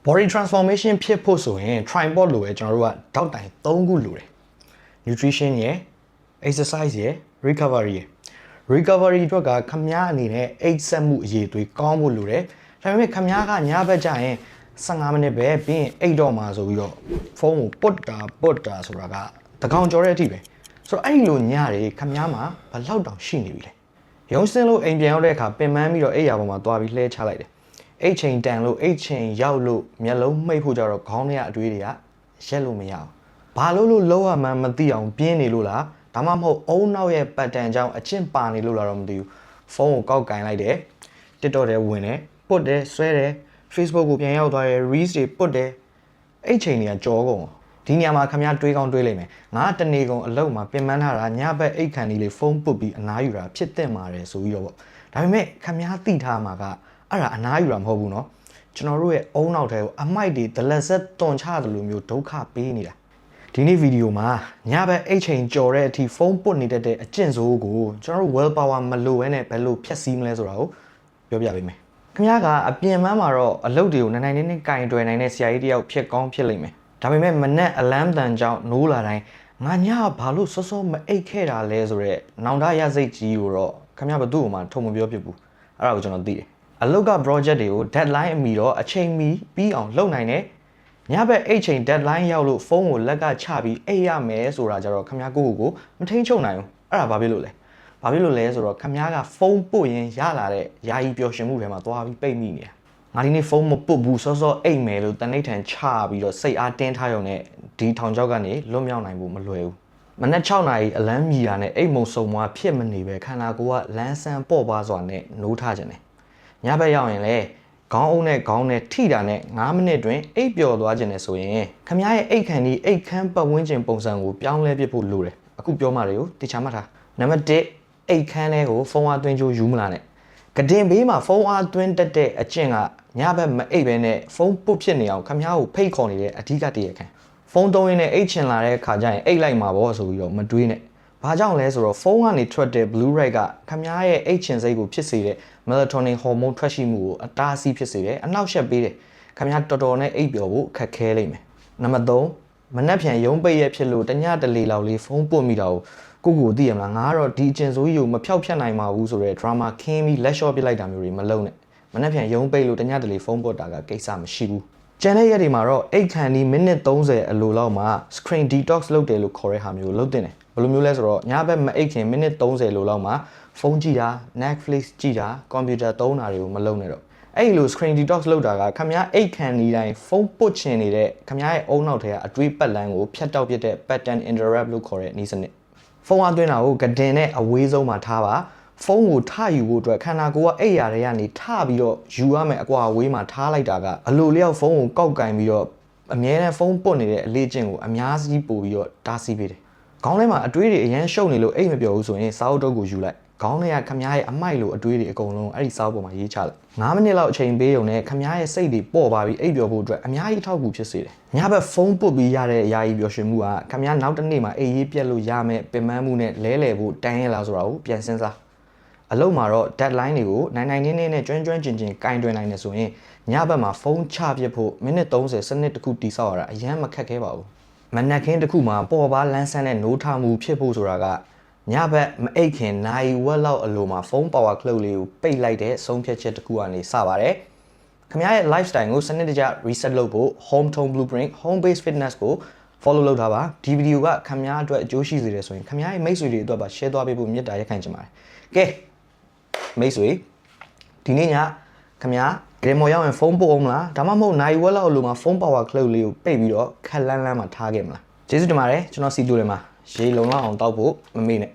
body transformation ဖြစ်ဖို့ဆိုရင် tripod လိုပဲကျွန်တော်တို့ကတောက်တိုင်3ခုလိုတယ် nutrition ရယ် exercise ရယ် recovery ရယ် recovery အတွက်ကခမားအနေနဲ့အိတ်ဆက်မှုအရေးတွေကောင်းဖို့လိုတယ်ဒါပေမဲ့ခမားကညဘက်ကျရင်15မိနစ်ပဲပြီးရင်အိတ်တော့မှာဆိုပြီးတော့ဖုန်းကိုပုတ်တာဆိုတာကတကောင်ကြောတဲ့အထိပဲဆိုတော့အဲ့လိုညတွေခမားမှာဘလောက်တောင်ရှိနေပြီလဲရုံးစင်းလို့အိမ်ပြန်ရောက်တဲ့အခါပင်ပန်းပြီးတော့အိတ်ရာပေါ်မှာသွားပြီးလှဲချလိုက်တယ်အိတ်ချိန်တန်လို့အိတ်ချိန်ရောက်လို့မျက်လုံးမှိတ်ဖို့ကြတော့ခေါင်းထဲကအတွေးတွေကရက်လို့မရအောင်ဘာလို့လောက်ရမှန်းမသိအောင်ပြင်းနေလို့လားဒါမှမဟုတ်အုံနောက်ရဲ့ပတ်တန်ကြောင့်အချင်းပါနေလို့လားတော့မသိဘူးဖုန်းကိုကောက်ကင်လိုက်တယ် TikTok ထဲဝင်တယ်ပုတ်တယ်ဆွဲတယ် Facebook ကိုပြန်ရောက်သွားတယ် Reels တွေပုတ်တယ်အဲ့ချိန်တွေကကြောကုန်ဒီညမှာခမရတွေးကောင်းတွေးလိုက်မယ်ငါတနေကုန်အလုပ်မှာပြင်ပန်းထားတာညဘက်အိတ်ခန်လေးဖုန်းပုတ်ပြီးအနားယူတာဖြစ်တဲ့မှာတယ်ဆိုပြီးတော့ပေါ့ဒါပေမဲ့ခမရသိထားမှာကအဲ့ဒါအနားယူတာမဟုတ်ဘူးเนาะကျွန်တော်တို့ရဲ့အုံနောက်ထဲကိုအမိုက်တွေဒလက်ဆက်တွန်ချတယ်လို့မျိုးဒုက္ခပေးနေတာဒီနေ့ဗီဒီယိုမှာညဘက်အိတ်ချိန်ကြော်တဲ့အထိဖုန်းပုတ်နေတဲ့အကျင့်ဆိုးကိုကျွန်တော်တို့ well power မလိုဘဲနဲ့ဘယ်လိုဖျက်ဆီးမလဲဆိုတာကိုပြောပြပေးမယ်ခင်ဗျားကအပြင်ပန်းမှာတော့အလုပ်တွေကိုနိုင်နေကင်တွယ်နိုင်တဲ့ဆရာကြီးတယောက်ဖြစ်ကောင်းဖြစ်လိမ့်မယ်ဒါပေမဲ့မနဲ့အလန်းတန်ကြောင့်နိုးလာတိုင်းငါညဘာလို့စောစောမအိတ်ခဲ့တာလဲဆိုတော့နောင်တရစိတ်ကြီးကိုတော့ခင်ဗျားဘသူ့ကိုမှထုံမပြောဖြစ်ဘူးအဲ့ဒါကိုကျွန်တော်သိတယ်အလုပ်က project တွေကို deadline အမီတော့အချိန်မီပြီးအောင်လုပ်နိုင်တယ်ညဘက်အိတ်ချိန် deadline ရောက်လို့ဖုန်းကိုလက်ကချပြီးအိတ်ရမယ်ဆိုတာကြတော့ခင်ဗျားကိုမထိန်ချုပ်နိုင်ဘူးအဲ့ဒါဘာဖြစ်လို့လဲဆိုတော့ခင်ဗျားကဖုန်းပို့ရင်ရလာတဲ့ယာယီပျော်ရွှင်မှုတွေမှာသွားပြီးပိတ်မိနေတာငါဒီနေ့ဖုန်းမပုတ်ဘူးစောစောအိတ်မယ်လို့တနိဋ္ဌာန်ချပြီးတော့စိတ်အားတင်းထားရုံနဲ့ဒီထောင်ချောက်ကနေလွတ်မြောက်နိုင်ဖို့မလွယ်ဘူးမနက်6နာရီအလန်းမြည်တာနဲ့အိတ်မုံစုံမွားဖြစ်မနေပဲခန္ဓာကိုယ်ကလန်းဆန်းပေါ့ပါစွာနဲ့နိုးထားခြင်းတယ်ညဘက်ရောက်ရင်လေခေါင်းအုပ်နဲ့ခေါင်းနဲ့ထိတာနဲ့9မိနစ်တွင်အိတ်ပျော်သွားခြင်းနဲ့ဆိုရင်ခမရဲ့အိတ်ခမ်းဒီအိတ်ခမ်းပတ်ဝန်းကျင်ပုံစံကိုပြောင်းလဲပြဖို့လိုတယ်အခုပြောမှတွေကိုတေချာမှတ်ထားနံပါတ်1အိတ်ခမ်းလေးကိုဖုန်းအားသွင်းကြိုးယူမလာနဲ့ကတင်ဘေးမှာဖုန်းအားသွင်းတတ်တဲ့အကျင့်ကညဘက်မအိတ်ပဲနဲ့ဖုန်းပုတ်ဖြစ်နေအောင်ခမကိုဖိတ်ခေါ်နေတဲ့အဓိကတရခံဖုန်းသုံးရင်းနဲ့အိတ်ချင်လာတဲ့ခါကျရင်အိတ်လိုက်မှာပေါ့ဆိုပြီးတော့မတွေးနဲ့ဘာကြောင့်လဲဆိုတော့ဖုန်းကနေထွက်တဲ့ blue light ကခမရဲ့အိတ်ချင်စိတ်ကိုဖြစ်စေတဲ့ melatonin hormone ထွက်ရှိမှုကိုအတားအဆီးဖြစ်စေတယ်အနှောက်အယှက်ပေးတယ်ခမတော်တော်နဲ့အိတ်ပျော်ဖို့ခက်ခဲလိမ့်မယ်နံပါတ်3မနှက်ဖြန်ရုံးပိတ်ရဖြစ်လို့တညတလေလောက်လေးဖုန်းပုတ်မိတာကိုသိရမလားငါကတော့ဒီအကျင့်ဆိုးကြီးကိုမဖြောက်ဖြတ်နိုင်ပါဘူးဆိုတော့ drama ခင်းပြီးလက်လျှော့ပစ်လိုက်တာမျိုးတွေမလုပ်နဲ့မနှက်ဖြန်ရုံးပိတ်လို့တညတလေဖုန်းပုတ်တာကကိစ္စမရှိဘူးကျန်တဲ့ရက်တွေမှာတော့အိတ်ခန်ဒီမိနစ်30အလိုလောက်မှာ screen detox လုပ်တယ်လို့ခေါ်တဲ့ဟာမျိုးလုပ်တင်တယ်ဘယ်လိုမျိုးလဲဆိုတော့ညဘက်မအိတ်ခင်မိနစ်30လိုလောက်မှာဖုန်းကြည့်တာ Netflix ကြည့်တာ computer သုံးတာတွေကိုမလုပ်နဲ့တော့အဲ့လို screen detox လုပ်တာကခမအိတ်ခံနေတိုင်းဖုန်းပုတ်ချင်နေတဲ့ခမရဲ့အုံနောက်ထဲကအတွေးပတ်လန်းကိုဖြတ်တောက်ပြတဲ့ pattern interrupt လို့ခေါ်တဲ့နည်းစနစ်ဖုန်းအသွင်းတာကိုကတင်နဲ့အဝေးဆုံးမှာထားပါဖုန်းကိုထယူဖို့အတွက်ခန္ဓာကိုယ်ကအိတ်ရာတွေကနေထပြီးတော့ယူရမယ်အကွာအဝေးမှာထားလိုက်တာကအလိုလျောက်ဖုန်းကိုကောက်ကင်ပြီးတော့အမြဲတမ်းဖုန်းပုတ်နေတဲ့အလေးကျင့်ကိုအများကြီးပို့ပြီးတော့တားဆီးပေးတယ်ခေါင်းထဲမှာအတွေးတွေအရန်ရှုပ်နေလို့အိတ်မပြောဘူးဆိုရင်စာအုပ်တုပ်ကိုယူလိုက်ခေါင်းထဲကခမားရဲ့အမိုက်လိုအတွေးတွေအကုန်လုံးအဲ့ဒီစာအုပ်ပေါ်မှာရေးချလိုက်9မိနစ်လောက်အချိန်ပေးုံနဲ့ခမားရဲ့စိတ်တွေပေါ့ပါပြီးအိတ်ပျော်ဖို့အတွက်အများကြီးထောက်ကူဖြစ်စေတယ်ညဘက်ဖုန်းပုတ်ပြီးရတဲ့အရာကြီးပျော်ရွှင်မှုကခမားနောက်တစ်နေ့မှာအိတ်ရေးပြက်လို့ရမယ်ပင်ပန်းမှုနဲ့လဲလှယ်ဖို့တန်းရလားဆိုတာကိုပြန်စဉ်းစားအလုပ်မှာတော့ deadline တွေကိုနိုင်နေနဲ့ကျွမ်းကျင်ကင်တွယ်နိုင်နေဆိုရင်ညဘက်မှာဖုန်းချပြဖို့မိနစ်30စနစ်တစ်ခုတိဆောက်ရတာအရန်မခက်ခဲပါဘူးမနက်ခင်းတစ်ခုမှာပေါ်ပါလန်းဆန်းတဲ့နိုးထမှုဖြစ်ဖို့ဆိုတာကညဘက်မအိတ်ခင်နိုင်ဝက်လောက်အလိုမှာဖုန်း power clock လေးကိုပိတ်လိုက်တဲ့ဆုံးဖြတ်ချက်တစ်ခုကနေစပါတယ်ခင်ဗျားရဲ့ lifestyle ကိုစနစ်တကျ reset လုပ်ဖို့ home tone blueprint home based fitness ကို follow လုပ်ထားပါဒီဗီဒီယိုကခင်ဗျားအတွက်အကျိုးရှိစေတယ်ဆိုရင်ခင်ဗျားရဲ့မိတ်ဆွေတွေအတွက်ပါ share သွားပေးဖို့မြတ်တာရက်ခံချင်ပါတယ်ကဲမိတ်ဆွေဒီနေ့ညခင်ဗျားဂရေမော်ရောက်ရင်ဖုန်းပို့အောင်မလားဒါမှမဟုတ်နိုင်ဝက်လောက်အလိုမှာဖုန်း power clock လေးကိုပိတ်ပြီးတော့ခက်လန်းမှာထားခဲ့မလားကျေးဇူးတင်ပါတယ်ကျွန်တော်စီတူတယ်မှာရေလုံလောက်အောင်တောက်ဖို့မမေ့နဲ့